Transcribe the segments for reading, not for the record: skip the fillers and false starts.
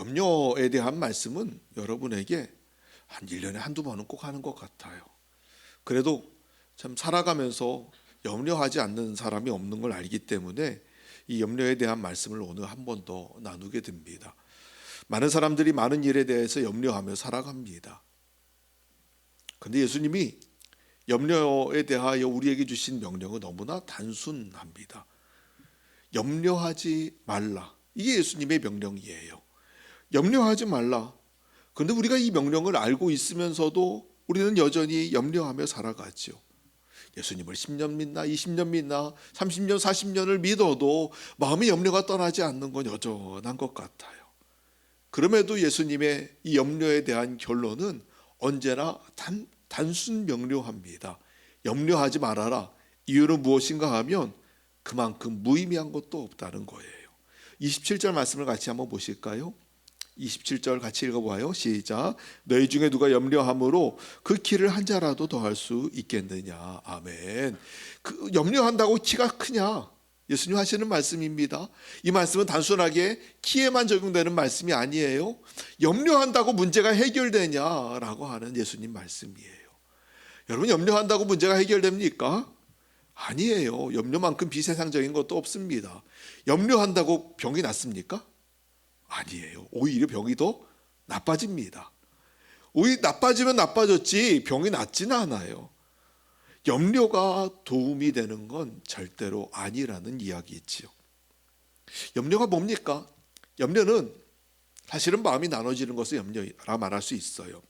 염려에 대한 말씀은 여러분에게 한 1년에 한두 번은 꼭 하는 것 같아요. 그래도 참 살아가면서 염려하지 않는 사람이 없는 걸 알기 때문에 이 염려에 대한 말씀을 오늘 한 번 더 나누게 됩니다. 많은 사람들이 많은 일에 대해서 염려하며 살아갑니다. 그런데 예수님이 염려에 대하여 우리에게 주신 명령은 너무나 단순합니다. 염려하지 말라. 이게 예수님의 명령이에요. 염려하지 말라. 그런데 우리가 이 명령을 알고 있으면서도 우리는 여전히 염려하며 살아가죠. 예수님을 10년 믿나 20년 믿나 30년 40년을 믿어도 마음의 염려가 떠나지 않는 건 여전한 것 같아요. 그럼에도 예수님의 이 염려에 대한 결론은 언제나 단순 명료합니다. 염려하지 말아라. 이유는 무엇인가 하면 그만큼 무의미한 것도 없다는 거예요. 27절 말씀을 같이 한번 보실까요? 27절 같이 읽어봐요. 시작. 너희 중에 누가 염려함으로 그 키를 한 자라도 더할 수 있겠느냐. 아멘. 그 염려한다고 키가 크냐? 예수님 하시는 말씀입니다. 이 말씀은 단순하게 키에만 적용되는 말씀이 아니에요. 염려한다고 문제가 해결되냐라고 하는 예수님 말씀이에요. 여러분, 염려한다고 문제가 해결됩니까? 아니에요. 염려만큼 비세상적인 것도 없습니다. 염려한다고 병이 낫습니까? 아니에요. 오히려 병이 더 나빠집니다. 오히려 나빠지면 나빠졌지 병이 낫지는 않아요. 염려가 도움이 되는 건 절대로 아니라는 이야기이지요. 염려가 뭡니까? 염려는 사실은 마음이 나눠지는 것을 염려라 말할 수 있어요.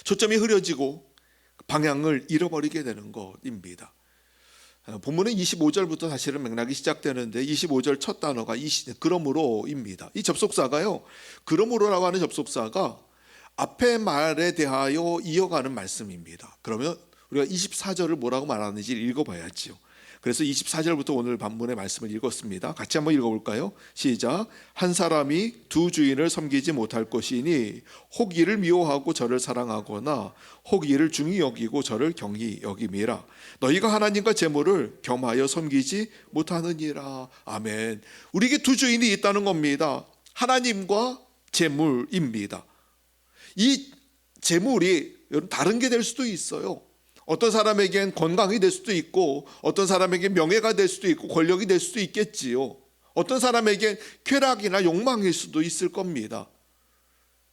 초점이 흐려지고 방향을 잃어버리게 되는 것입니다. 본문은 25절부터 사실은 맥락이 시작되는데 25절 첫 단어가 그러므로입니다. 이 접속사가요, 그러므로라고 하는 접속사가 앞의 말에 대하여 이어가는 말씀입니다. 그러면 우리가 24절을 뭐라고 말하는지 읽어봐야지요. 그래서 24절부터 오늘 본문의 말씀을 읽었습니다. 같이 한번 읽어볼까요? 시작. 한 사람이 두 주인을 섬기지 못할 것이니 혹 이를 미워하고 저를 사랑하거나 혹 이를 중히 여기고 저를 경히 여김이라. 너희가 하나님과 재물을 겸하여 섬기지 못하느니라. 아멘. 우리에게 두 주인이 있다는 겁니다. 하나님과 재물입니다. 이 재물이 다른 게 될 수도 있어요. 어떤 사람에겐 건강이 될 수도 있고 어떤 사람에겐 명예가 될 수도 있고 권력이 될 수도 있겠지요. 어떤 사람에겐 쾌락이나 욕망일 수도 있을 겁니다.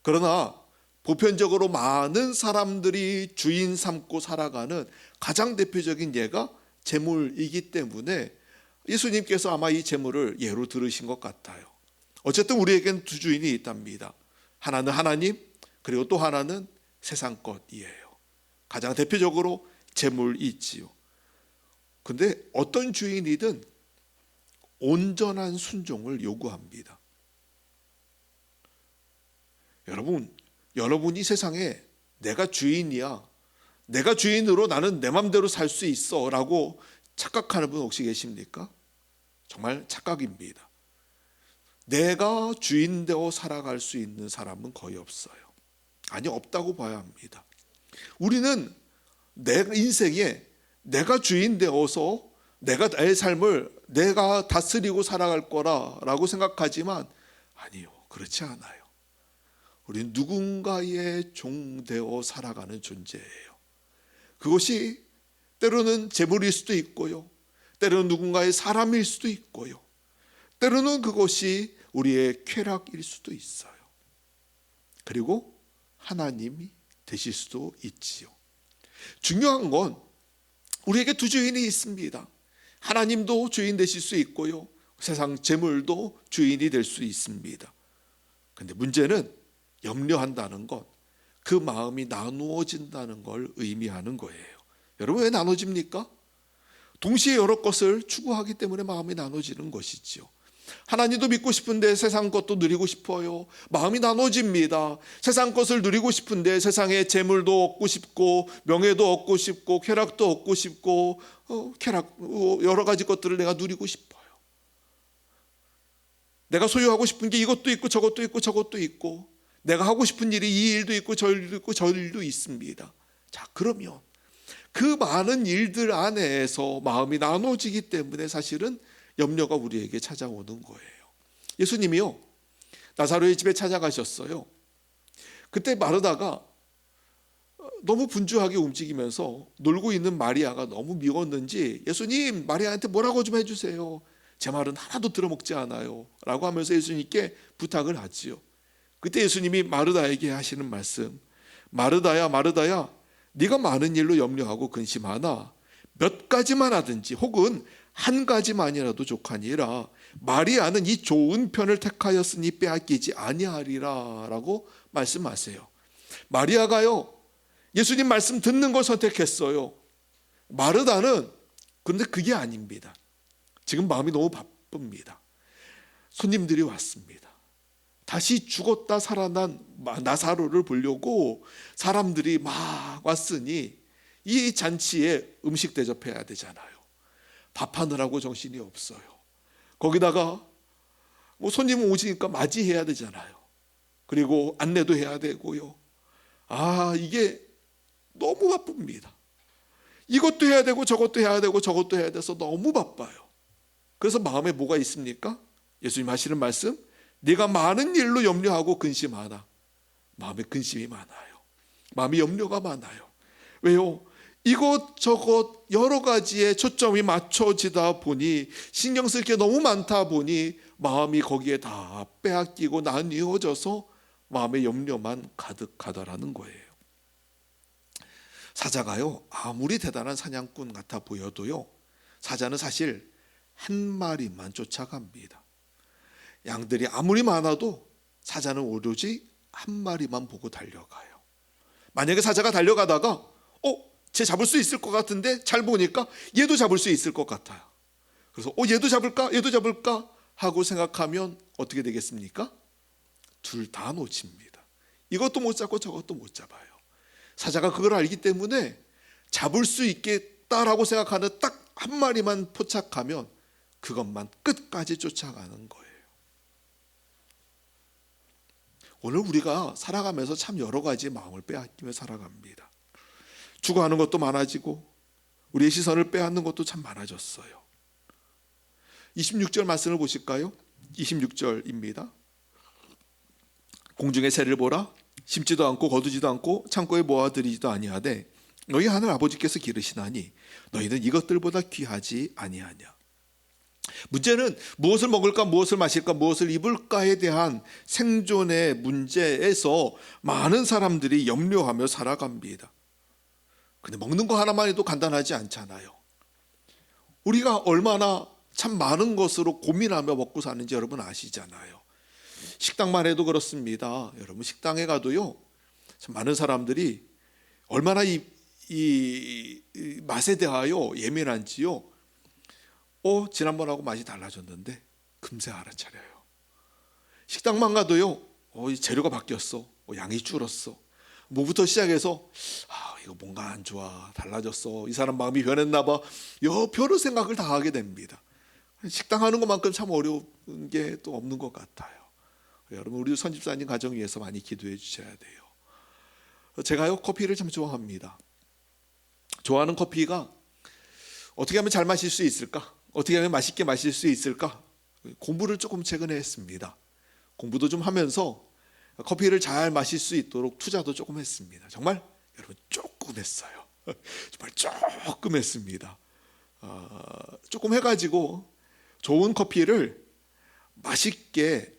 그러나 보편적으로 많은 사람들이 주인 삼고 살아가는 가장 대표적인 예가 재물이기 때문에 예수님께서 아마 이 재물을 예로 들으신 것 같아요. 어쨌든 우리에겐 두 주인이 있답니다. 하나는 하나님, 그리고 또 하나는 세상 것이에요. 가장 대표적으로 재물이 있지요. 근데 어떤 주인이든 온전한 순종을 요구합니다. 여러분 이 세상에 내가 주인이야, 내가 주인으로 나는 내 맘대로 살 수 있어 라고 착각하는 분 혹시 계십니까? 정말 착각입니다. 내가 주인 되어 살아갈 수 있는 사람은 거의 없어요. 아니, 없다고 봐야 합니다. 우리는 내 인생에 내가 주인 되어서 내가 나의 삶을 내가 다스리고 살아갈 거라고 생각하지만 아니요, 그렇지 않아요. 우리는 누군가의 종 되어 살아가는 존재예요. 그것이 때로는 재물일 수도 있고요, 때로는 누군가의 사람일 수도 있고요, 때로는 그것이 우리의 쾌락일 수도 있어요. 그리고 하나님이 되실 수도 있지요. 중요한 건 우리에게 두 주인이 있습니다. 하나님도 주인 되실 수 있고요, 세상 재물도 주인이 될 수 있습니다. 그런데 문제는 염려한다는 것, 그 마음이 나누어진다는 걸 의미하는 거예요. 여러분, 왜 나눠집니까? 동시에 여러 것을 추구하기 때문에 마음이 나눠지는 것이지요. 하나님도 믿고 싶은데 세상 것도 누리고 싶어요. 마음이 나눠집니다. 세상 것을 누리고 싶은데 세상의 재물도 얻고 싶고 명예도 얻고 싶고 쾌락도 얻고 싶고 여러 가지 것들을 내가 누리고 싶어요. 내가 소유하고 싶은 게 이것도 있고 저것도 있고 저것도 있고, 내가 하고 싶은 일이 이 일도 있고 저 일도 있고 저 일도 있습니다. 자, 그러면 그 많은 일들 안에서 마음이 나눠지기 때문에 사실은 염려가 우리에게 찾아오는 거예요. 예수님이요, 나사로의 집에 찾아가셨어요. 그때 마르다가 너무 분주하게 움직이면서 놀고 있는 마리아가 너무 미웠는지 예수님, 마리아한테 뭐라고 좀 해주세요. 제 말은 하나도 들어먹지 않아요 라고 하면서 예수님께 부탁을 하지요. 그때 예수님이 마르다에게 하시는 말씀, 마르다야 마르다야, 네가 많은 일로 염려하고 근심하나 몇 가지만 하든지 혹은 한 가지만이라도 족하니라. 마리아는 이 좋은 편을 택하였으니 빼앗기지 아니하리라 라고 말씀하세요. 마리아가요, 예수님 말씀 듣는 걸 선택했어요. 마르다는 그런데 그게 아닙니다. 지금 마음이 너무 바쁩니다. 손님들이 왔습니다. 다시 죽었다 살아난 나사로를 보려고 사람들이 막 왔으니 이 잔치에 음식 대접해야 되잖아요. 밥하느라고 정신이 없어요. 거기다가 뭐 손님 오시니까 맞이해야 되잖아요. 그리고 안내도 해야 되고요. 이게 너무 바쁩니다. 이것도 해야 되고 저것도 해야 되고 저것도 해야 돼서 너무 바빠요. 그래서 마음에 뭐가 있습니까? 예수님 하시는 말씀, 네가 많은 일로 염려하고 근심하나. 마음에 근심이 많아요. 마음에 염려가 많아요. 왜요? 이것저것 여러 가지에 초점이 맞춰지다 보니, 신경 쓸 게 너무 많다 보니 마음이 거기에 다 빼앗기고 나뉘어져서 마음의 염려만 가득하다라는 거예요. 사자가요, 아무리 대단한 사냥꾼 같아 보여도요, 사자는 사실 한 마리만 쫓아갑니다. 양들이 아무리 많아도 사자는 오로지 한 마리만 보고 달려가요. 만약에 사자가 달려가다가 쟤 잡을 수 있을 것 같은데 잘 보니까 얘도 잡을 수 있을 것 같아요. 그래서 얘도 잡을까 하고 생각하면 어떻게 되겠습니까? 둘 다 놓칩니다. 이것도 못 잡고 저것도 못 잡아요. 사자가 그걸 알기 때문에 잡을 수 있겠다라고 생각하는 딱 한 마리만 포착하면 그것만 끝까지 쫓아가는 거예요. 오늘 우리가 살아가면서 참 여러 가지 마음을 빼앗기며 살아갑니다. 추구하는 것도 많아지고 우리의 시선을 빼앗는 것도 참 많아졌어요. 26절 말씀을 보실까요? 26절입니다. 공중의 새를 보라, 심지도 않고 거두지도 않고 창고에 모아들이지도 아니하되 너희 하늘 아버지께서 기르시나니 너희는 이것들보다 귀하지 아니하냐. 문제는 무엇을 먹을까, 무엇을 마실까, 무엇을 입을까에 대한 생존의 문제에서 많은 사람들이 염려하며 살아갑니다. 근데 먹는 거 하나만 해도 간단하지 않잖아요. 우리가 얼마나 참 많은 것으로 고민하며 먹고 사는지 여러분 아시잖아요. 식당만 해도 그렇습니다. 여러분 식당에 가도요, 참 많은 사람들이 얼마나 이 맛에 대하여 예민한지요. 지난번하고 맛이 달라졌는데 금세 알아차려요. 식당만 가도요, 재료가 바뀌었어, 양이 줄었어, 뭐부터 시작해서 이거 뭔가 안 좋아, 달라졌어, 이 사람 마음이 변했나 봐, 여러 생각을 다 하게 됩니다. 식당 하는 것만큼 참 어려운 게 또 없는 것 같아요. 여러분, 우리 선집사님 가정 위해서 많이 기도해 주셔야 돼요. 제가요, 커피를 참 좋아합니다. 좋아하는 커피가 어떻게 하면 잘 마실 수 있을까? 어떻게 하면 맛있게 마실 수 있을까? 공부를 조금 최근에 했습니다. 공부도 좀 하면서 커피를 잘 마실 수 있도록 투자도 조금 했습니다. 정말 여러분 조금 했어요. 정말 조금 했습니다. 조금 해가지고 좋은 커피를 맛있게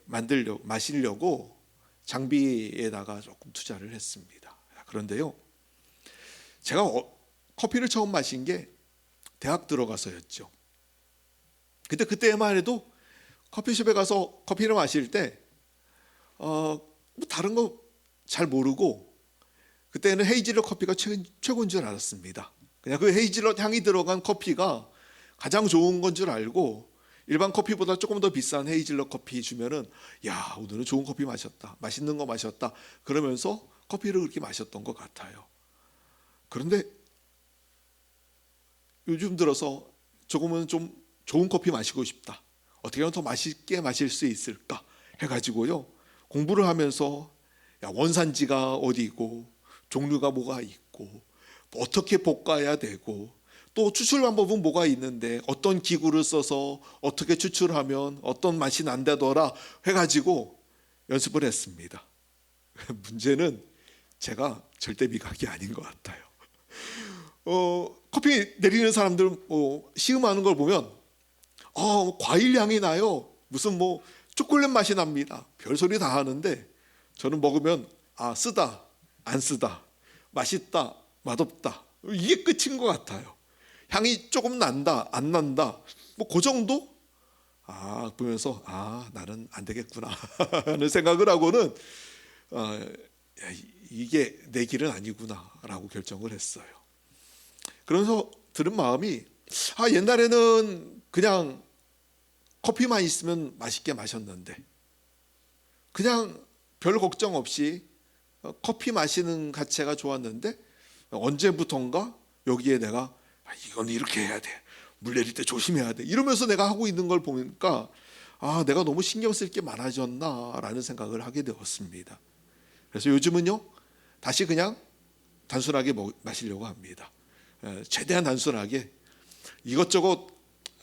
마시려고 장비에다가 조금 투자를 했습니다. 그런데요, 제가 커피를 처음 마신 게 대학 들어가서였죠. 그때만 해도 커피숍에 가서 커피를 마실 때 다른 거 잘 모르고 그때는 헤이즐넛 커피가 최고인 줄 알았습니다. 그냥 그 헤이즐넛 향이 들어간 커피가 가장 좋은 건 줄 알고 일반 커피보다 조금 더 비싼 헤이즐넛 커피 주면은 오늘은 좋은 커피 마셨다, 맛있는 거 마셨다 그러면서 커피를 그렇게 마셨던 것 같아요. 그런데 요즘 들어서 조금은 좀 좋은 커피 마시고 싶다, 어떻게 하면 더 맛있게 마실 수 있을까 해가지고요, 공부를 하면서 원산지가 어디고 종류가 뭐가 있고 어떻게 볶아야 되고 또 추출 방법은 뭐가 있는데 어떤 기구를 써서 어떻게 추출하면 어떤 맛이 난다더라 해가지고 연습을 했습니다. 문제는 제가 절대 미각이 아닌 것 같아요. 커피 내리는 사람들 시음하는 걸 보면 과일 향이 나요. 무슨 초콜릿 맛이 납니다. 별소리 다 하는데 저는 먹으면 쓰다 안 쓰다, 맛있다 맛없다, 이게 끝인 것 같아요. 향이 조금 난다 안 난다, 그 정도? 보면서 나는 안 되겠구나 하는 생각을 하고는 이게 내 길은 아니구나 라고 결정을 했어요. 그래서 들은 마음이 옛날에는 그냥 커피만 있으면 맛있게 마셨는데, 그냥 별 걱정 없이 커피 마시는 자체가 좋았는데, 언제부턴가 여기에 내가 이건 이렇게 해야 돼, 물 내릴 때 조심해야 돼, 이러면서 내가 하고 있는 걸 보니까 내가 너무 신경 쓸 게 많아졌나라는 생각을 하게 되었습니다. 그래서 요즘은요, 다시 그냥 단순하게 마시려고 합니다. 최대한 단순하게 이것저것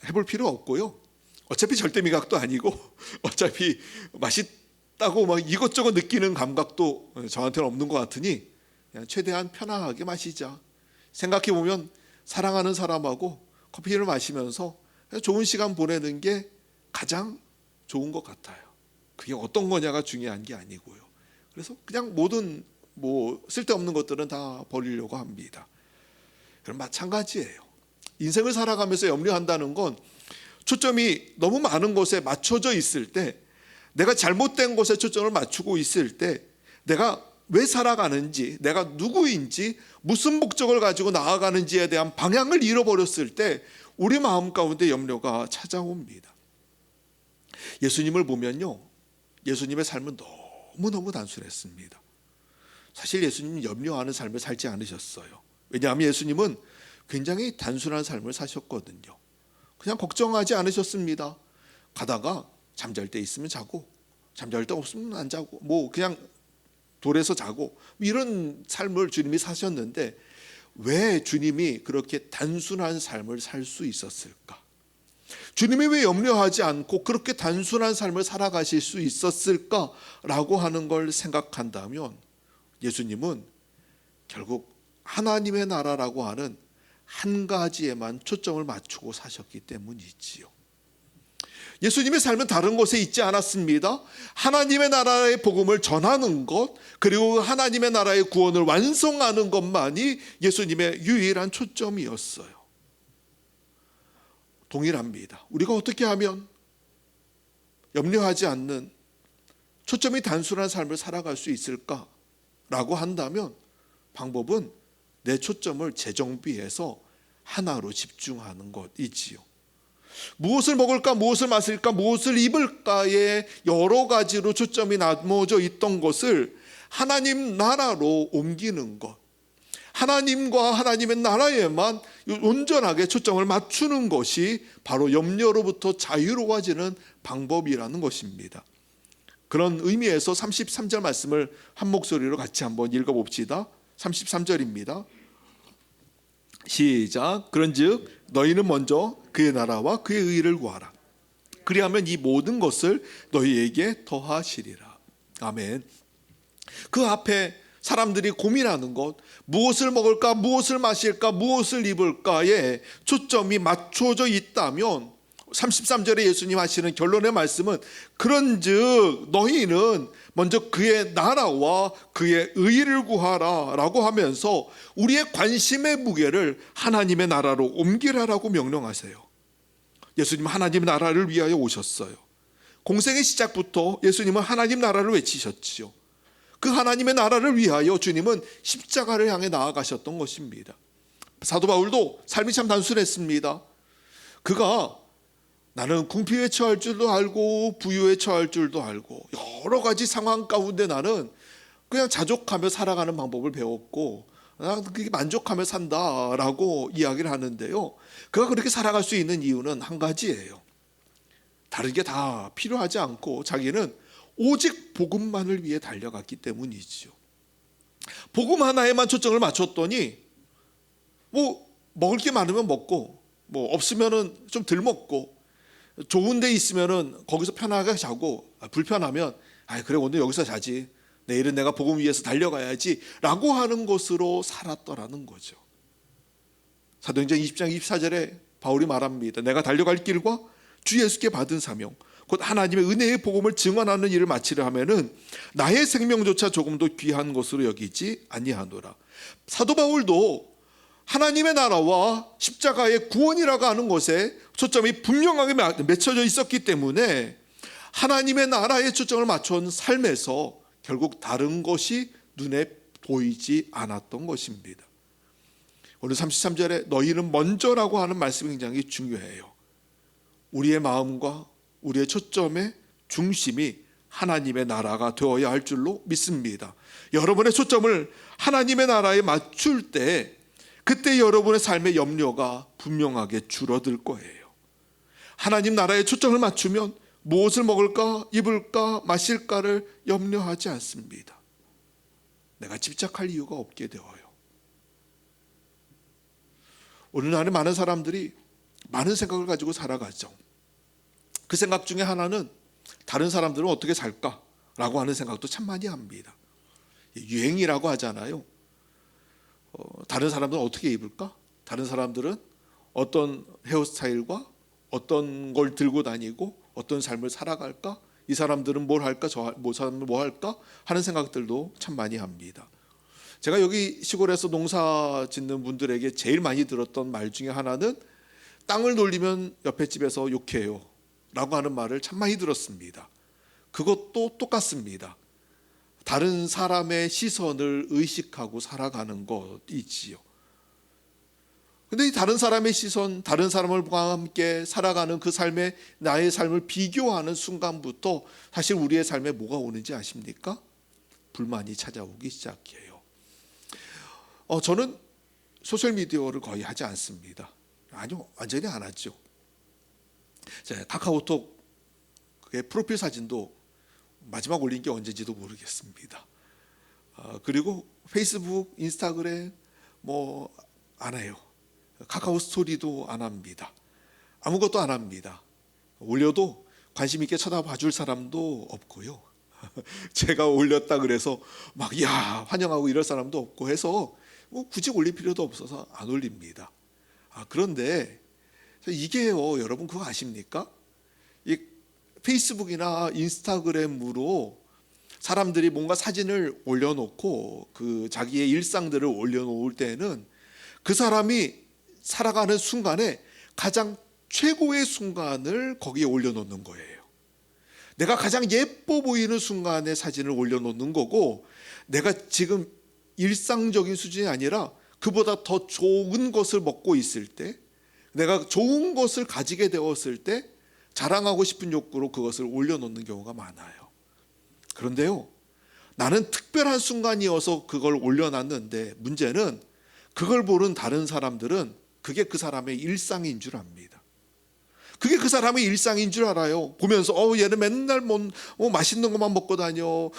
해볼 필요 없고요. 어차피 절대 미각도 아니고 어차피 맛있다고 막 이것저것 느끼는 감각도 저한테는 없는 것 같으니 그냥 최대한 편안하게 마시자. 생각해 보면 사랑하는 사람하고 커피를 마시면서 좋은 시간 보내는 게 가장 좋은 것 같아요. 그게 어떤 거냐가 중요한 게 아니고요. 그래서 그냥 모든 쓸데없는 것들은 다 버리려고 합니다. 그럼 마찬가지예요. 인생을 살아가면서 염려한다는 건 초점이 너무 많은 것에 맞춰져 있을 때, 내가 잘못된 것에 초점을 맞추고 있을 때, 내가 왜 살아가는지, 내가 누구인지, 무슨 목적을 가지고 나아가는지에 대한 방향을 잃어버렸을 때 우리 마음 가운데 염려가 찾아옵니다. 예수님을 보면요, 예수님의 삶은 너무너무 단순했습니다. 사실 예수님은 염려하는 삶을 살지 않으셨어요. 왜냐하면 예수님은 굉장히 단순한 삶을 사셨거든요. 그냥 걱정하지 않으셨습니다. 가다가 잠잘 때 있으면 자고, 잠잘 때 없으면 안 자고, 그냥 돌에서 자고, 이런 삶을 주님이 사셨는데, 왜 주님이 그렇게 단순한 삶을 살 수 있었을까? 주님이 왜 염려하지 않고 그렇게 단순한 삶을 살아가실 수 있었을까라고 하는 걸 생각한다면, 예수님은 결국 하나님의 나라라고 하는 한 가지에만 초점을 맞추고 사셨기 때문이지요. 예수님의 삶은 다른 곳에 있지 않았습니다. 하나님의 나라의 복음을 전하는 것, 그리고 하나님의 나라의 구원을 완성하는 것만이 예수님의 유일한 초점이었어요. 동일합니다. 우리가 어떻게 하면 염려하지 않는 초점이 단순한 삶을 살아갈 수 있을까라고 한다면, 방법은 내 초점을 재정비해서 하나로 집중하는 것이지요. 무엇을 먹을까, 무엇을 마실까, 무엇을 입을까에 여러 가지로 초점이 나눠져 있던 것을 하나님 나라로 옮기는 것, 하나님과 하나님의 나라에만 온전하게 초점을 맞추는 것이 바로 염려로부터 자유로워지는 방법이라는 것입니다. 그런 의미에서 33절 말씀을 한 목소리로 같이 한번 읽어봅시다. 33절입니다. 시작. 그런즉 너희는 먼저 그의 나라와 그의 의를 구하라. 그리하면 이 모든 것을 너희에게 더하시리라. 아멘. 그 앞에 사람들이 고민하는 것, 무엇을 먹을까, 무엇을 마실까, 무엇을 입을까에 초점이 맞춰져 있다면, 33절에 예수님 하시는 결론의 말씀은 그런즉 너희는 먼저 그의 나라와 그의 의를 구하라 라고 하면서 우리의 관심의 무게를 하나님의 나라로 옮기라라고 명령하세요. 예수님은 하나님의 나라를 위하여 오셨어요. 공생의 시작부터 예수님은 하나님 나라를 외치셨지요. 그 하나님의 나라를 위하여 주님은 십자가를 향해 나아가셨던 것입니다. 사도 바울도 삶이 참 단순했습니다. 그가 나는 궁피에 처할 줄도 알고 부유에 처할 줄도 알고 여러 가지 상황 가운데 나는 그냥 자족하며 살아가는 방법을 배웠고 나는 그게 만족하며 산다라고 이야기를 하는데요, 그가 그렇게 살아갈 수 있는 이유는 한 가지예요. 다른 게 다 필요하지 않고 자기는 오직 복음만을 위해 달려갔기 때문이지요. 복음 하나에만 초점을 맞췄더니 먹을 게 많으면 먹고 없으면은 좀 덜 먹고 좋은 데 있으면은 거기서 편하게 자고 불편하면 아, 그래 오늘 여기서 자지. 내일은 내가 복음 위해서 달려가야지 라고 하는 것으로 살았더라는 거죠. 사도행전 20장 24절에 바울이 말합니다. 내가 달려갈 길과 주 예수께 받은 사명 곧 하나님의 은혜의 복음을 증언하는 일을 마치려 하면은 나의 생명조차 조금도 귀한 것으로 여기지 아니하노라. 사도 바울도 하나님의 나라와 십자가의 구원이라고 하는 것에 초점이 분명하게 맺혀져 있었기 때문에 하나님의 나라에 초점을 맞춘 삶에서 결국 다른 것이 눈에 보이지 않았던 것입니다. 오늘 33절에 너희는 먼저라고 하는 말씀이 굉장히 중요해요. 우리의 마음과 우리의 초점의 중심이 하나님의 나라가 되어야 할 줄로 믿습니다. 여러분의 초점을 하나님의 나라에 맞출 때 그때 여러분의 삶의 염려가 분명하게 줄어들 거예요. 하나님 나라에 초점을 맞추면 무엇을 먹을까, 입을까, 마실까를 염려하지 않습니다. 내가 집착할 이유가 없게 되어요. 오늘날에 많은 사람들이 많은 생각을 가지고 살아가죠. 그 생각 중에 하나는 다른 사람들은 어떻게 살까라고 하는 생각도 참 많이 합니다. 유행이라고 하잖아요. 다른 사람들은 어떻게 입을까? 다른 사람들은 어떤 헤어스타일과 어떤 걸 들고 다니고 어떤 삶을 살아갈까? 이 사람들은 뭘 할까? 저 사람은 뭐 할까? 하는 생각들도 참 많이 합니다. 제가 여기 시골에서 농사 짓는 분들에게 제일 많이 들었던 말 중에 하나는 땅을 놀리면 옆에 집에서 욕해요 라고 하는 말을 참 많이 들었습니다. 그것도 똑같습니다. 다른 사람의 시선을 의식하고 살아가는 것이지요. 근데 이 다른 사람의 시선, 다른 사람과 함께 살아가는 그 삶에 나의 삶을 비교하는 순간부터 사실 우리의 삶에 뭐가 오는지 아십니까? 불만이 찾아오기 시작해요. 저는 소셜미디어를 거의 하지 않습니다. 아니요, 완전히 안 하죠. 카카오톡의 프로필 사진도 마지막 올린 게 언제인지도 모르겠습니다. 그리고 페이스북, 인스타그램 안 해요. 카카오 스토리도 안 합니다. 아무것도 안 합니다. 올려도 관심 있게 쳐다봐 줄 사람도 없고요. 제가 올렸다 그래서 막 야 환영하고 이럴 사람도 없고 해서 굳이 올릴 필요도 없어서 안 올립니다. 그런데 이게요, 여러분 그거 아십니까? 이 페이스북이나 인스타그램으로 사람들이 뭔가 사진을 올려놓고 그 자기의 일상들을 올려놓을 때는 그 사람이 살아가는 순간에 가장 최고의 순간을 거기에 올려놓는 거예요. 내가 가장 예뻐 보이는 순간에 사진을 올려놓는 거고, 내가 지금 일상적인 수준이 아니라 그보다 더 좋은 것을 먹고 있을 때, 내가 좋은 것을 가지게 되었을 때 자랑하고 싶은 욕구로 그것을 올려놓는 경우가 많아요. 그런데요, 나는 특별한 순간이어서 그걸 올려놨는데 문제는 그걸 보는 다른 사람들은 그게 그 사람의 일상인 줄 압니다. 그게 그 사람의 일상인 줄 알아요. 보면서 얘는 맨날 맛있는 것만 먹고 다녀.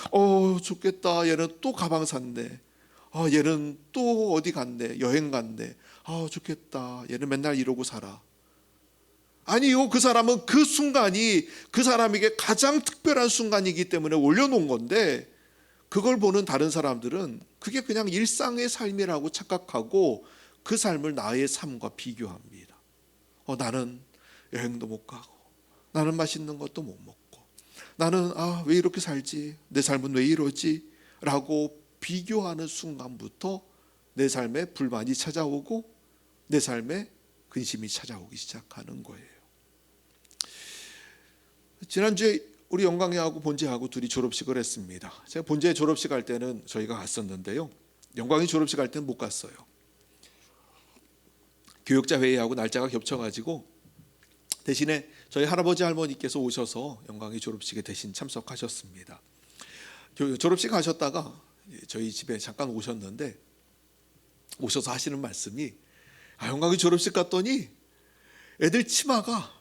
좋겠다. 얘는 또 가방 샀네. 얘는 또 어디 갔네. 여행 갔네. 좋겠다. 얘는 맨날 이러고 살아. 아니요, 그 사람은 그 순간이 그 사람에게 가장 특별한 순간이기 때문에 올려놓은 건데, 그걸 보는 다른 사람들은 그게 그냥 일상의 삶이라고 착각하고 그 삶을 나의 삶과 비교합니다. 나는 여행도 못 가고, 나는 맛있는 것도 못 먹고, 나는 왜 이렇게 살지? 내 삶은 왜 이러지? 라고 비교하는 순간부터 내 삶에 불만이 찾아오고 내 삶에 근심이 찾아오기 시작하는 거예요. 지난주에 우리 영광이하고 본재하고 둘이 졸업식을 했습니다. 제가 본재 졸업식 할 때는 저희가 갔었는데요, 영광이 졸업식 할 때는 못 갔어요. 교육자 회의하고 날짜가 겹쳐가지고 대신에 저희 할아버지 할머니께서 오셔서 영광이 졸업식에 대신 참석하셨습니다. 졸업식 하셨다가 저희 집에 잠깐 오셨는데, 오셔서 하시는 말씀이 영광이 졸업식 갔더니 애들 치마가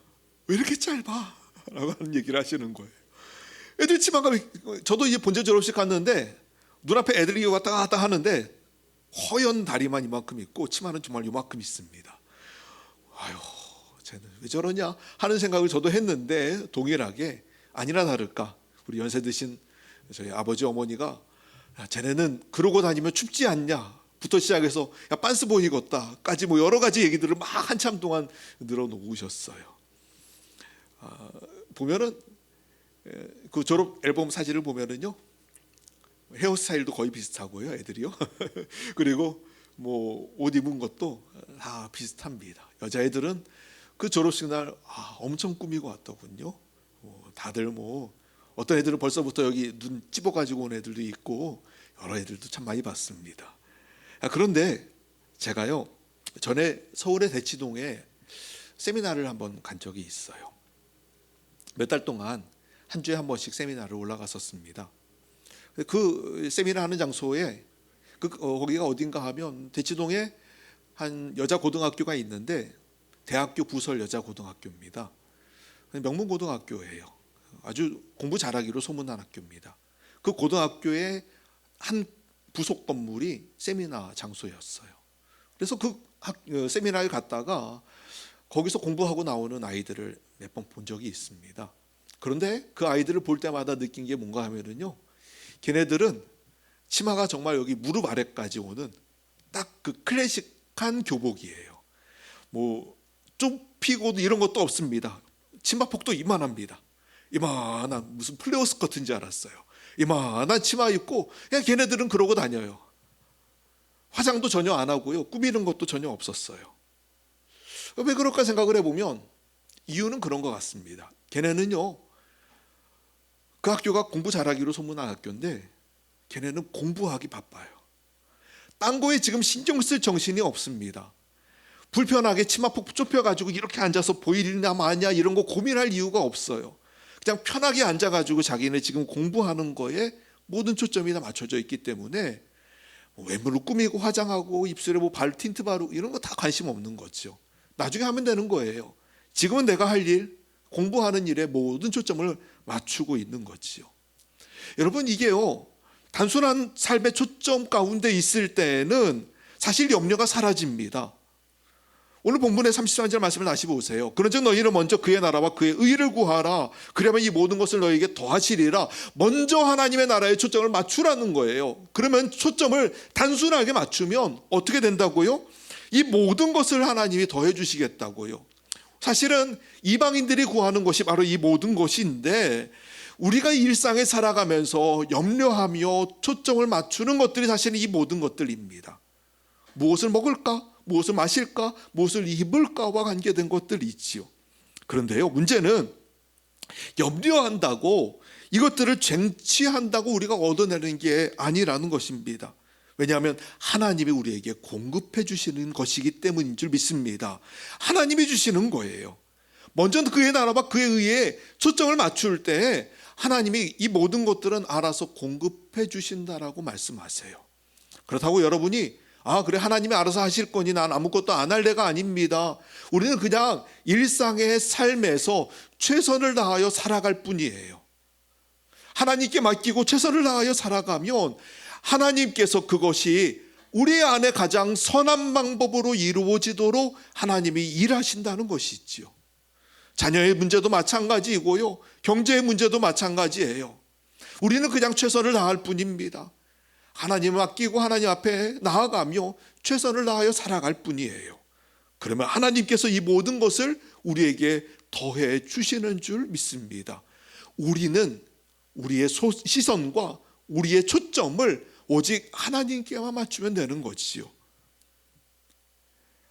왜 이렇게 짧아? 라고 하는 얘기를 하시는 거예요. 애들 치마가, 저도 이제 본재 졸업식 갔는데 눈앞에 애들이 왔다 갔다 하는데 허연 다리만 이만큼 있고 치마는 정말 이만큼 있습니다. 쟤는 왜 저러냐 하는 생각을 저도 했는데, 동일하게 아니나 다를까 우리 연세 드신 저희 아버지 어머니가 야, 쟤네는 그러고 다니면 춥지 않냐 부터 시작해서 야 빤스 보이겠다까지 뭐 여러 가지 얘기들을 막 한참 동안 늘어놓으셨어요. 보면은 그 졸업 앨범 사진을 보면은요 헤어스타일도 거의 비슷하고요 애들이요. 그리고 뭐 옷 입은 것도 다 비슷합니다. 여자애들은 그 졸업식 날 엄청 꾸미고 왔더군요. 다들 뭐 어떤 애들은 벌써부터 여기 눈 찝어가지고 온 애들도 있고 여러 애들도 참 많이 봤습니다. 그런데 제가요 전에 서울의 대치동에 세미나를 한번 간 적이 있어요. 몇 달 동안 한 주에 한 번씩 세미나를 올라갔었습니다. 그 세미나 하는 장소에 거기가 어딘가 하면 대치동에 한 여자 고등학교가 있는데 대학교 부설 여자 고등학교입니다. 명문 고등학교예요. 아주 공부 잘하기로 소문난 학교입니다. 그 고등학교의 한 부속 건물이 세미나 장소였어요. 그래서 그 세미나에 갔다가 거기서 공부하고 나오는 아이들을 몇 번 본 적이 있습니다. 그런데 그 아이들을 볼 때마다 느낀 게 뭔가 하면은요, 걔네들은 치마가 정말 여기 무릎 아래까지 오는 딱 그 클래식한 교복이에요. 뭐 좁히고도 이런 것도 없습니다. 치마폭도 이만합니다. 이만한 무슨 플레어 스커트인 줄 알았어요. 이만한 치마 입고 그냥 걔네들은 그러고 다녀요. 화장도 전혀 안 하고요. 꾸미는 것도 전혀 없었어요. 왜 그럴까 생각을 해보면 이유는 그런 것 같습니다. 걔네는요, 그 학교가 공부 잘하기로 소문난 학교인데 걔네는 공부하기 바빠요. 딴 거에 지금 신경 쓸 정신이 없습니다. 불편하게 치마폭 좁혀가지고 이렇게 앉아서 보이냐 마냐 이런 거 고민할 이유가 없어요. 그냥 편하게 앉아가지고 자기네 지금 공부하는 거에 모든 초점이 다 맞춰져 있기 때문에 외모를 꾸미고 화장하고 입술에 뭐 발 틴트 바르고 이런 거 다 관심 없는 거죠. 나중에 하면 되는 거예요. 지금은 내가 할 일, 공부하는 일에 모든 초점을 맞추고 있는 거지요. 여러분 이게요, 단순한 삶의 초점 가운데 있을 때는 사실 염려가 사라집니다. 오늘 본문의 33절 말씀을 다시 보세요. 그런즉 너희는 먼저 그의 나라와 그의 의를 구하라. 그러면 이 모든 것을 너희에게 더하시리라. 먼저 하나님의 나라에 초점을 맞추라는 거예요. 그러면 초점을 단순하게 맞추면 어떻게 된다고요? 이 모든 것을 하나님이 더해 주시겠다고요. 사실은 이방인들이 구하는 것이 바로 이 모든 것인데 우리가 일상에 살아가면서 염려하며 초점을 맞추는 것들이 사실은 이 모든 것들입니다. 무엇을 먹을까? 무엇을 마실까? 무엇을 입을까와 관계된 것들이 있지요. 그런데요, 문제는 염려한다고 이것들을 쟁취한다고 우리가 얻어내는 게 아니라는 것입니다. 왜냐하면 하나님이 우리에게 공급해 주시는 것이기 때문인 줄 믿습니다. 하나님이 주시는 거예요. 먼저 그의 나라와 그의 의에 초점을 맞출 때 하나님이 이 모든 것들은 알아서 공급해 주신다라고 말씀하세요. 그렇다고 여러분이 그래 하나님이 알아서 하실 거니 난 아무것도 안 할 내가 아닙니다. 우리는 그냥 일상의 삶에서 최선을 다하여 살아갈 뿐이에요. 하나님께 맡기고 최선을 다하여 살아가면 하나님께서 그것이 우리 안에 가장 선한 방법으로 이루어지도록 하나님이 일하신다는 것이지요. 자녀의 문제도 마찬가지이고요, 경제의 문제도 마찬가지예요. 우리는 그냥 최선을 다할 뿐입니다. 하나님을 맡기고 하나님 앞에 나아가며 최선을 다하여 살아갈 뿐이에요. 그러면 하나님께서 이 모든 것을 우리에게 더해 주시는 줄 믿습니다. 우리는 우리의 시선과 우리의 초점을 오직 하나님께만 맞추면 되는 것이요.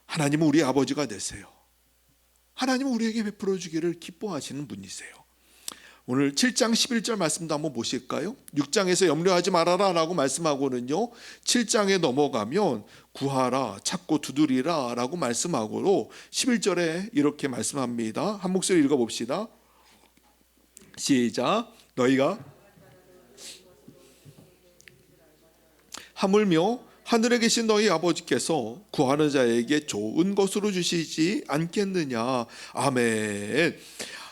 하나님은 우리 아버지가 되세요. 하나님은 우리에게 베풀어 주기를 기뻐하시는 분이세요. 오늘 7장 11절 말씀도 한번 보실까요? 6장에서 염려하지 말아라 라고 말씀하고는요, 7장에 넘어가면 구하라, 찾고 두드리라 라고 말씀하고 11절에 이렇게 말씀합니다. 한 목소리 읽어봅시다. 시작. 너희가 하물며 하늘에 계신 너희 아버지께서 구하는 자에게 좋은 것으로 주시지 않겠느냐. 아멘.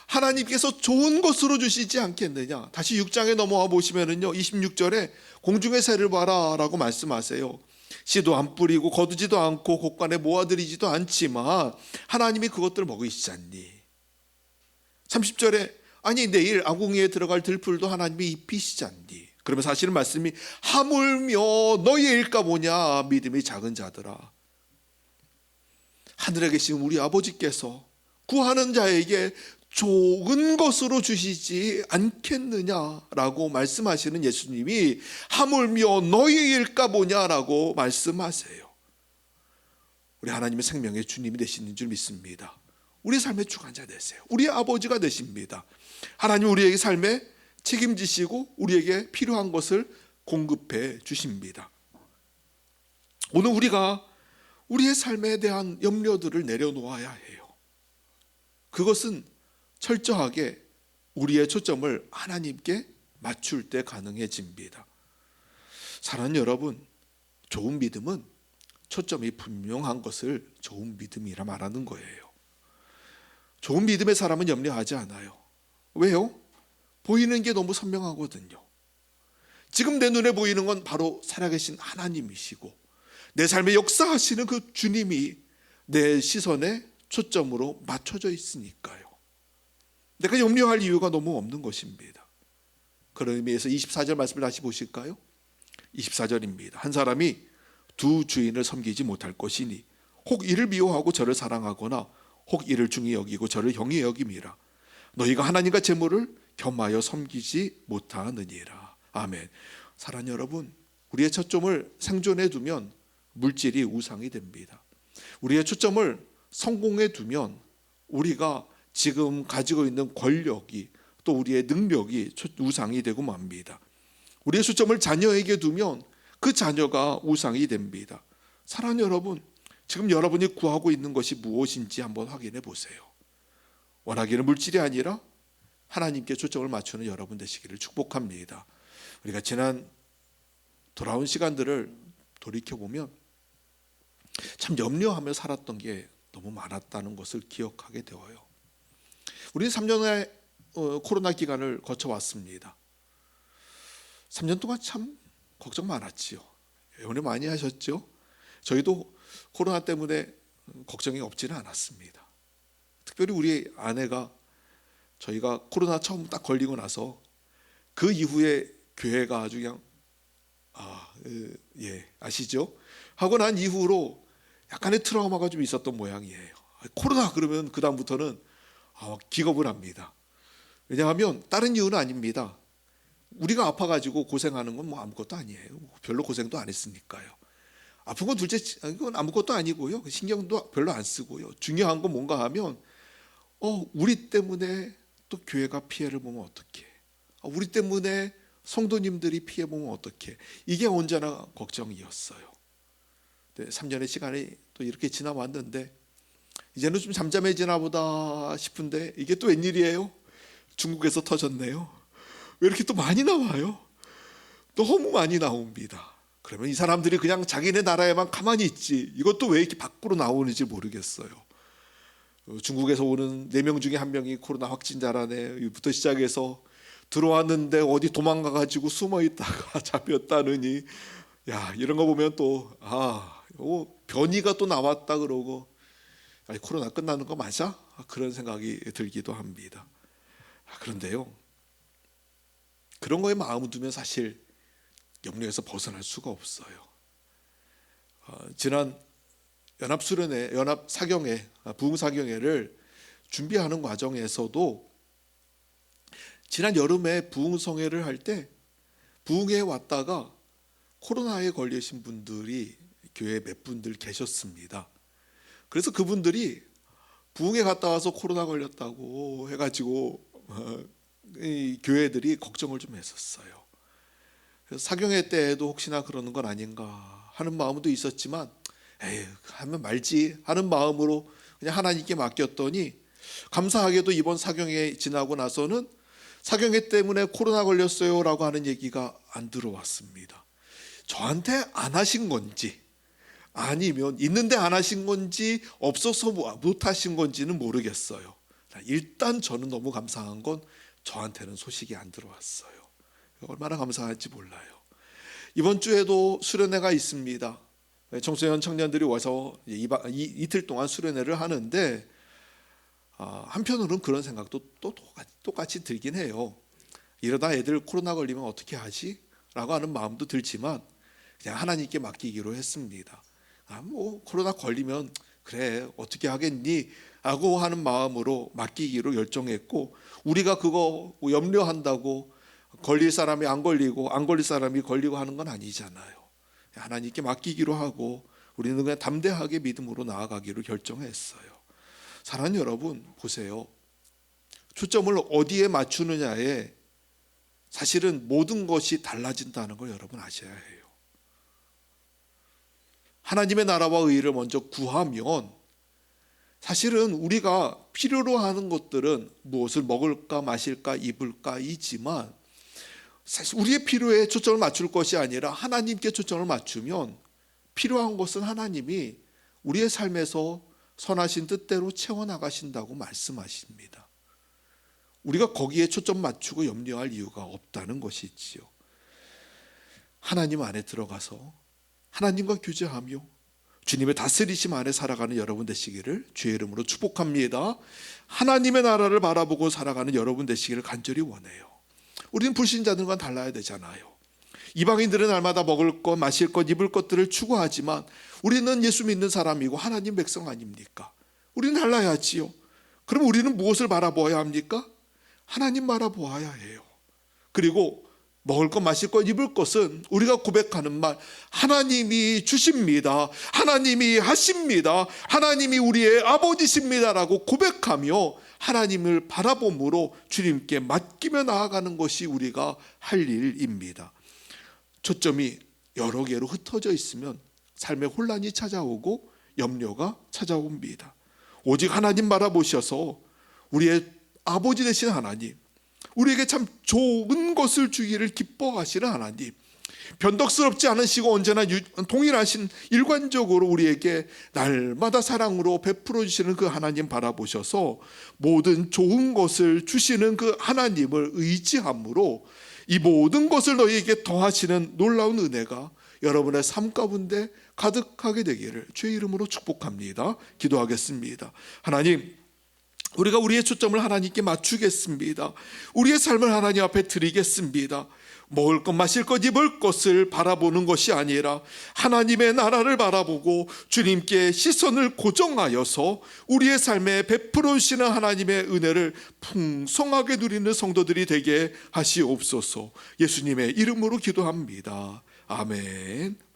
하나님께서 좋은 것으로 주시지 않겠느냐. 다시 6장에 넘어와 보시면은요, 26절에 공중의 새를 봐라 라고 말씀하세요. 씨도 안 뿌리고 거두지도 않고 곳간에 모아들이지도 않지만 하나님이 그것들 먹이시지 않니. 30절에 아니 내일 아궁이에 들어갈 들풀도 하나님이 입히시지 않니. 그러면 사실은 말씀이 하물며 너희일까 보냐 믿음이 작은 자들아. 하늘에 계신 우리 아버지께서 구하는 자에게 좋은 것으로 주시지 않겠느냐라고 말씀하시는 예수님이 하물며 너희일까 보냐라고 말씀하세요. 우리 하나님의 생명의 주님이 되시는 줄 믿습니다. 우리 삶의 주관자 되세요. 우리 아버지가 되십니다. 하나님 우리에게 삶에 책임지시고 우리에게 필요한 것을 공급해 주십니다. 오늘 우리가 우리의 삶에 대한 염려들을 내려놓아야 해요. 그것은 철저하게 우리의 초점을 하나님께 맞출 때 가능해집니다. 사랑하는 여러분, 좋은 믿음은 초점이 분명한 것을 좋은 믿음이라 말하는 거예요. 좋은 믿음의 사람은 염려하지 않아요. 왜요? 보이는 게 너무 선명하거든요. 지금 내 눈에 보이는 건 바로 살아계신 하나님이시고 내 삶에 역사하시는 그 주님이 내 시선에 초점으로 맞춰져 있으니까요. 내가 염려할 이유가 너무 없는 것입니다. 그런 의미에서 24절 말씀을 다시 보실까요? 24절입니다. 한 사람이 두 주인을 섬기지 못할 것이니 혹 이를 미워하고 저를 사랑하거나 혹 이를 중히 여기고 저를 형히 여김이라. 너희가 하나님과 재물을 겸하여 섬기지 못하느니라. 아멘. 사랑하는 여러분, 우리의 초점을 생존에 두면 물질이 우상이 됩니다. 우리의 초점을 성공에 두면 우리가 지금 가지고 있는 권력이 또 우리의 능력이 우상이 되고 맙니다. 우리의 초점을 자녀에게 두면 그 자녀가 우상이 됩니다. 사랑하는 여러분, 지금 여러분이 구하고 있는 것이 무엇인지 한번 확인해 보세요. 원하기는 물질이 아니라 하나님께 초점을 맞추는 여러분 되시기를 축복합니다. 우리가 지난 돌아온 시간들을 돌이켜보면 참 염려하며 살았던 게 너무 많았다는 것을 기억하게 되어요. 우리는 3년의 코로나 기간을 거쳐왔습니다. 3년 동안 참 걱정 많았지요. 연애 많이 하셨죠? 저희도 코로나 때문에 걱정이 없지는 않았습니다. 특별히 우리 아내가 저희가 코로나 처음 딱 걸리고 나서 그 이후에 교회가 아주 그냥 아시죠? 하고 난 이후로 약간의 트라우마가 좀 있었던 모양이에요. 코로나 그러면 그 다음부터는 기겁을 합니다. 왜냐하면 다른 이유는 아닙니다. 우리가 아파가지고 고생하는 건 뭐 아무것도 아니에요. 별로 고생도 안 했으니까요. 아픈 건 둘째, 이건 아무것도 아니고요. 신경도 별로 안 쓰고요. 중요한 건 뭔가 하면 우리 때문에 또 교회가 피해를 보면 어떡해. 우리 때문에 성도님들이 피해 보면 어떡해. 이게 언제나 걱정이었어요. 3년의 시간이 또 이렇게 지나왔는데 이제는 좀 잠잠해지나 보다 싶은데 이게 또 웬일이에요? 중국에서 터졌네요. 왜 이렇게 또 많이 나와요? 너무 많이 나옵니다. 그러면 이 사람들이 그냥 자기네 나라에만 가만히 있지 이것도 왜 이렇게 밖으로 나오는지 모르겠어요. 중국에서 오는 4명 중에 1명이 코로나 확진자라네부터 시작해서 들어왔는데 어디 도망가가지고 숨어있다가 잡혔다느니 이런 거 보면 또 변이가 또 나왔다 그러고 코로나 끝나는 거 맞아? 그런 생각이 들기도 합니다. 그런데요, 그런 거에 마음을 두면 사실 염려에서 벗어날 수가 없어요. 지난 연합사경회, 부흥사경회를 준비하는 과정에서도 지난 여름에 부흥성회를 할 때 부흥회에 왔다가 코로나에 걸리신 분들이 교회에 몇 분들 계셨습니다. 그래서 그분들이 부흥회 갔다 와서 코로나 걸렸다고 해가지고 이 교회들이 걱정을 좀 했었어요. 그래서 사경회 때에도 혹시나 그러는 건 아닌가 하는 마음도 있었지만 하면 말지 하는 마음으로 그냥 하나님께 맡겼더니 감사하게도 이번 사경회 지나고 나서는 사경회 때문에 코로나 걸렸어요 라고 하는 얘기가 안 들어왔습니다. 저한테 안 하신 건지 아니면 있는데 안 하신 건지 없어서 못 하신 건지는 모르겠어요. 일단 저는 너무 감사한 건 저한테는 소식이 안 들어왔어요. 얼마나 감사한지 몰라요. 이번 주에도 수련회가 있습니다. 청소년 청년들이 와서 이틀 동안 수련회를 하는데 한편으로는 그런 생각도 또 똑같이 들긴 해요. 이러다 애들 코로나 걸리면 어떻게 하지? 라고 하는 마음도 들지만 그냥 하나님께 맡기기로 했습니다. 코로나 걸리면 그래 어떻게 하겠니? 라고 하는 마음으로 맡기기로 결정했고, 우리가 그거 염려한다고 걸릴 사람이 안 걸리고 안 걸릴 사람이 걸리고 하는 건 아니잖아요. 하나님께 맡기기로 하고 우리는 그냥 담대하게 믿음으로 나아가기로 결정했어요. 사랑하는 여러분, 보세요. 초점을 어디에 맞추느냐에 사실은 모든 것이 달라진다는 걸 여러분 아셔야 해요. 하나님의 나라와 의를 먼저 구하면 사실은 우리가 필요로 하는 것들은 무엇을 먹을까 마실까 입을까 이지만, 사실 우리의 필요에 초점을 맞출 것이 아니라 하나님께 초점을 맞추면 필요한 것은 하나님이 우리의 삶에서 선하신 뜻대로 채워나가신다고 말씀하십니다. 우리가 거기에 초점 맞추고 염려할 이유가 없다는 것이지요. 하나님 안에 들어가서 하나님과 교제하며 주님의 다스리심 안에 살아가는 여러분 되시기를 주의 이름으로 축복합니다. 하나님의 나라를 바라보고 살아가는 여러분 되시기를 간절히 원해요. 우리는 불신자들과 달라야 되잖아요. 이방인들은 날마다 먹을 것, 마실 것, 입을 것들을 추구하지만 우리는 예수 믿는 사람이고 하나님 백성 아닙니까? 우리는 달라야지요. 그럼 우리는 무엇을 바라보아야 합니까? 하나님 바라보아야 해요. 그리고 먹을 것, 마실 것, 입을 것은 우리가 고백하는 말, 하나님이 주십니다, 하나님이 하십니다, 하나님이 우리의 아버지십니다라고 고백하며 하나님을 바라봄으로 주님께 맡기며 나아가는 것이 우리가 할 일입니다. 초점이 여러 개로 흩어져 있으면 삶에 혼란이 찾아오고 염려가 찾아옵니다. 오직 하나님 바라보셔서 우리의 아버지 되신 하나님, 우리에게 참 좋은 것을 주기를 기뻐하시는 하나님, 변덕스럽지 않으시고 언제나 동일하신 일관적으로 우리에게 날마다 사랑으로 베풀어 주시는 그 하나님 바라보셔서 모든 좋은 것을 주시는 그 하나님을 의지함으로 이 모든 것을 너희에게 더하시는 놀라운 은혜가 여러분의 삶 가운데 가득하게 되기를 주의 이름으로 축복합니다. 기도하겠습니다. 하나님, 우리가 우리의 초점을 하나님께 맞추겠습니다. 우리의 삶을 하나님 앞에 드리겠습니다. 먹을 것, 마실 것, 입을 것을 바라보는 것이 아니라 하나님의 나라를 바라보고 주님께 시선을 고정하여서 우리의 삶에 베풀어 주시는 하나님의 은혜를 풍성하게 누리는 성도들이 되게 하시옵소서. 예수님의 이름으로 기도합니다. 아멘.